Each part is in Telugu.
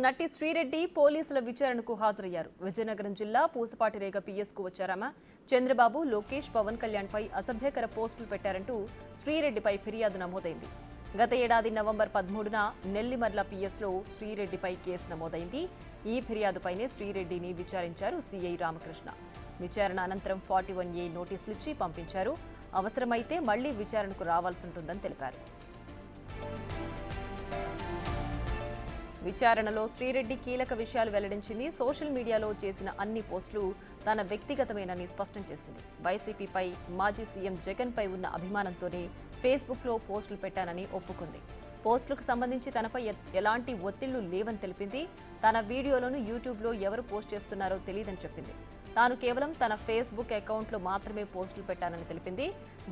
నటి శ్రీరెడ్డి పోలీసుల విచారణకు హాజరయ్యారు. విజయనగరం జిల్లా పూసపాటిరేగ పిఎస్కు వచ్చారామ. చంద్రబాబు, లోకేష్, పవన్ కళ్యాణ్ పై అసభ్యకర పోస్టులు పెట్టారంటూ శ్రీరెడ్డిపై ఫిర్యాదు నమోదైంది. గత ఏడాది నవంబర్ 13న నెల్లిమర్ల పిఎస్లో శ్రీరెడ్డిపై కేసు నమోదైంది. ఈ ఫిర్యాదుపైనే శ్రీరెడ్డిని విచారించారు సీఐ రామకృష్ణ. విచారణ అనంతరం 41A నోటీసులు ఇచ్చి పంపించారు. అవసరమైతే మళ్లీ విచారణకు రావాల్సి ఉంటుందని తెలిపారు. విచారణలో శ్రీరెడ్డి కీలక విషయాలు వెల్లడించింది. సోషల్ మీడియాలో చేసిన అన్ని పోస్టులు తన వ్యక్తిగతమేనని స్పష్టం చేసింది. వైసీపీపై, మాజీ సీఎం జగన్పై ఉన్న అభిమానంతోనే ఫేస్బుక్లో పోస్టులు పెట్టానని ఒప్పుకుంది. పోస్టులకు సంబంధించి తనపై ఎలాంటి ఒత్తిళ్లు లేవని తెలిపింది. తన వీడియోలను యూట్యూబ్లో ఎవరు పోస్ట్ చేస్తున్నారో తెలియదని చెప్పింది. తాను కేవలం తన ఫేస్బుక్ అకౌంట్లో మాత్రమే పోస్టులు పెట్టానని తెలిపింది.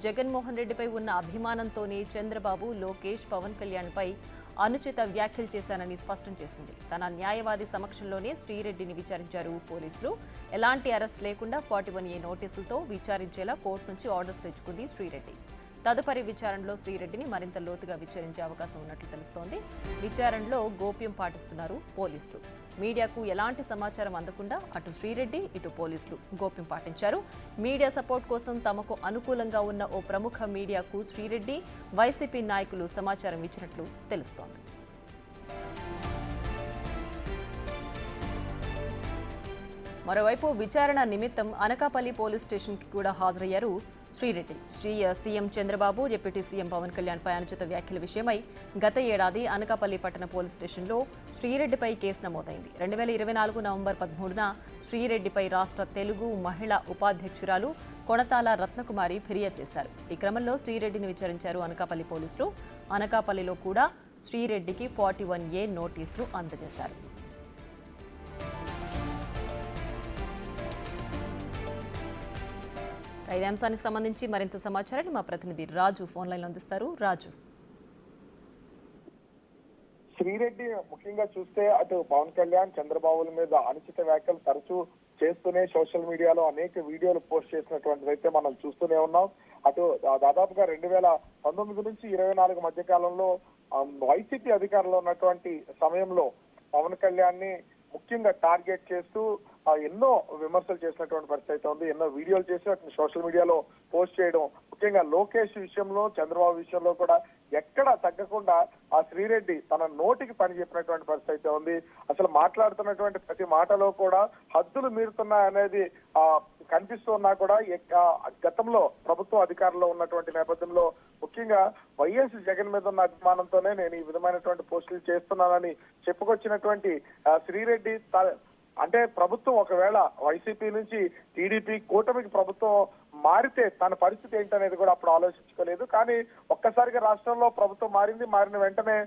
జగన్మోహన్ రెడ్డిపై ఉన్న అభిమానంతోనే చంద్రబాబు, లోకేష్, పవన్ కళ్యాణ్పై అనుచిత వ్యాఖ్యలు చేశానని స్పష్టం చేసింది. తన న్యాయవాది సమక్షంలోనే శ్రీరెడ్డిని విచారించారు పోలీసులు. ఎలాంటి అరెస్ట్ లేకుండా 41A నోటీసులతో విచారించేలా కోర్టు నుంచి ఆర్డర్స్ తెచ్చుకుంది శ్రీరెడ్డి. తదుపరి విచారణలో శ్రీరెడ్డిని మరింత లోతుగా విచారించే అవకాశం ఉన్నట్లు తెలుస్తోంది. విచారణలో గోప్యం పాటిస్తున్నారు పోలీసులు. మీడియాకు ఎలాంటి సమాచారం అందకుండా అటు శ్రీరెడ్డి, ఇటు పోలీసులు గోప్యం పాటించారు. మీడియా సపోర్ట్ కోసం తమకు అనుకూలంగా ఉన్న ఓ ప్రముఖ మీడియాకు శ్రీరెడ్డి, వైసీపీ నాయకులు సమాచారం ఇచ్చినట్లు తెలుస్తోంది. మరోవైపు విచారణ నిమిత్తం అనకాపల్లి పోలీస్ స్టేషన్కి కూడా హాజరయ్యారు Sri Reddy. CM Chandrababu, deputy CM Pawan కళ్యాణ్పై అనుచిత వ్యాఖ్యల విషయమై గత ఏడాది అనకాపల్లి పట్టణ పోలీస్ స్టేషన్లో శ్రీరెడ్డిపై కేసు నమోదైంది. 2024 నవంబర్ 13న శ్రీరెడ్డిపై రాష్ట్ర తెలుగు మహిళా ఉపాధ్యక్షురాలు కొణతాల రత్నకుమారి ఫిర్యాదు చేశారు. ఈ క్రమంలో శ్రీరెడ్డిని విచారించారు అనకాపల్లి పోలీసులు. అనకాపల్లిలో కూడా శ్రీరెడ్డికి 41A నోటీసులు అందజేశారు. ఇదే అంశానికి సంబంధించి మరింత సమాచారాన్ని మా ప్రతినిధి రాజు ఫోన్ లైన్ లో అందిస్తారు. రాజు, శ్రీరెడ్డి ముఖ్యంగా చూస్తే అటు పవన్ కళ్యాణ్, చంద్రబాబుల మీద అనుచిత వ్యాఖ్యలు తరచూ చేస్తూనే సోషల్ మీడియాలో అనేక వీడియోలు పోస్ట్ చేసినటువంటిది అయితే మనం చూస్తూనే ఉన్నాం. అటు దాదాపుగా 2019 నుంచి 24 మధ్య కాలంలో వైసీపీ అధికారంలో ఉన్నటువంటి సమయంలో పవన్ కళ్యాణ్ ని ముఖ్యంగా టార్గెట్ చేస్తూ ఎన్నో విమర్శలు చేసినటువంటి పరిస్థితి అయితే ఉంది. ఎన్నో వీడియోలు చేసి వాటిని సోషల్ మీడియాలో పోస్ట్ చేయడం, ముఖ్యంగా లోకేష్ విషయంలో, చంద్రబాబు విషయంలో కూడా ఎక్కడ తగ్గకుండా ఆ శ్రీరెడ్డి తన నోటికి పని చెప్పినటువంటి పరిస్థితి అయితే ఉంది. అసలు మాట్లాడుతున్నటువంటి ప్రతి మాటలో కూడా హద్దులు మీరుతున్నాయనేది కనిపిస్తున్నా కూడా గతంలో ప్రభుత్వం అధికారంలో ఉన్నటువంటి నేపథ్యంలో ముఖ్యంగా వైఎస్ జగన్ మీద ఉన్న అభిమానంతోనే నేను ఈ విధమైనటువంటి పోస్టులు చేస్తున్నానని చెప్పుకొచ్చినటువంటి శ్రీరెడ్డి అంటే ప్రభుత్వం ఒకవేళ వైసీపీ నుంచి టీడీపీ కూటమికి ప్రభుత్వం మారితే తన పరిస్థితి ఏంటనేది కూడా అప్పుడు ఆలోచించుకోలేదు. కానీ ఒక్కసారిగా రాష్ట్రంలో ప్రభుత్వం మారిన వెంటనే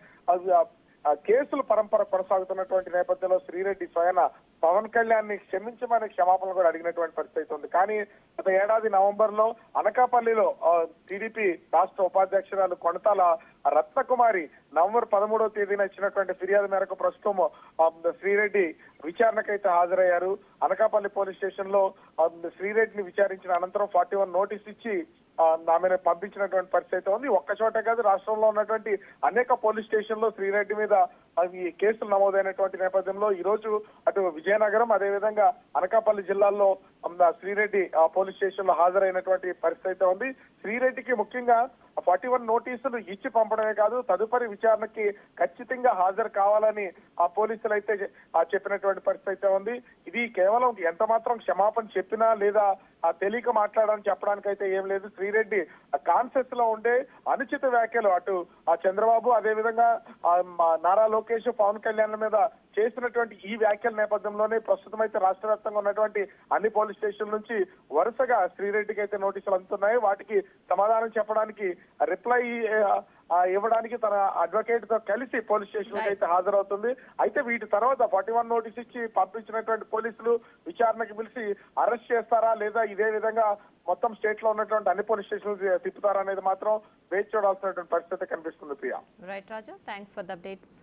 కేసుల పరంపర కొనసాగుతున్నటువంటి నేపథ్యంలో శ్రీరెడ్డి స్వయాన పవన్ కళ్యాణ్ ని క్షమించమని క్షమాపణలు కూడా అడిగినటువంటి పరిస్థితి ఉంది. కానీ గత ఏడాది నవంబర్ లో అనకాపల్లిలో టీడీపీ రాష్ట్ర ఉపాధ్యక్షురాలు కొణతాల రత్నకుమారి నవంబర్ 13వ తేదీన ఇచ్చినటువంటి ఫిర్యాదు మేరకు ప్రస్తుతం శ్రీరెడ్డి విచారణకైతే హాజరయ్యారు. అనకాపల్లి పోలీస్ స్టేషన్ లో శ్రీరెడ్డిని విచారించిన అనంతరం 41 నోటీస్ ఇచ్చి ఆమెను పంపించినటువంటి పరిస్థితి ఉంది. ఒక్క చోట కాదు, రాష్ట్రంలో ఉన్నటువంటి అనేక పోలీస్ స్టేషన్ లో శ్రీరెడ్డి మీద ఈ కేసులు నమోదైనటువంటి నేపథ్యంలో ఈ రోజు అటు విజయనగరం, అదేవిధంగా అనకాపల్లి జిల్లాల్లో శ్రీరెడ్డి పోలీస్ స్టేషన్ లో హాజరైనటువంటి పరిస్థితి ఉంది. శ్రీరెడ్డికి ముఖ్యంగా 41 నోటీసులు ఇచ్చి పంపడమే కాదు, తదుపరి విచారణకి ఖచ్చితంగా హాజరు కావాలని ఆ పోలీసులు అయితే చెప్పినటువంటి పరిస్థితి ఉంది. ఇది కేవలం ఎంత మాత్రం క్షమాపణ చెప్పినా లేదా తెలియక మాట్లాడాలని చెప్పడానికి అయితే ఏం లేదు. శ్రీరెడ్డి కాన్సెప్ట్ లో ఉండే అనుచిత వ్యాఖ్యలు అటు చంద్రబాబు, అదేవిధంగా నారా లోకేష్, పవన్ కళ్యాణ్ మీద చేసినటువంటి ఈ వ్యాఖ్యల నేపథ్యంలోనే ప్రస్తుతం అయితే రాష్ట్ర వ్యాప్తంగా ఉన్నటువంటి అన్ని పోలీస్ స్టేషన్ నుంచి వరుసగా శ్రీరెడ్డికి అయితే నోటీసులు అందుతున్నాయి. వాటికి సమాధానం చెప్పడానికి, రిప్లై ఇవ్వడానికి తన అడ్వకేట్ తో కలిసి పోలీస్ స్టేషన్ అయితే హాజరవుతుంది. అయితే వీటి తర్వాత 41 నోటీస్ ఇచ్చి పంపించినటువంటి పోలీసులు విచారణకు పిలిచి అరెస్ట్ చేస్తారా లేదా ఇదే విధంగా మొత్తం స్టేట్ లో ఉన్నటువంటి అన్ని పోలీస్ స్టేషన్లు తిప్పుతారా అనేది మాత్రం వేచి చూడాల్సినటువంటి పరిస్థితి కనిపిస్తుంది. Priya. Right Raju, thanks for the updates.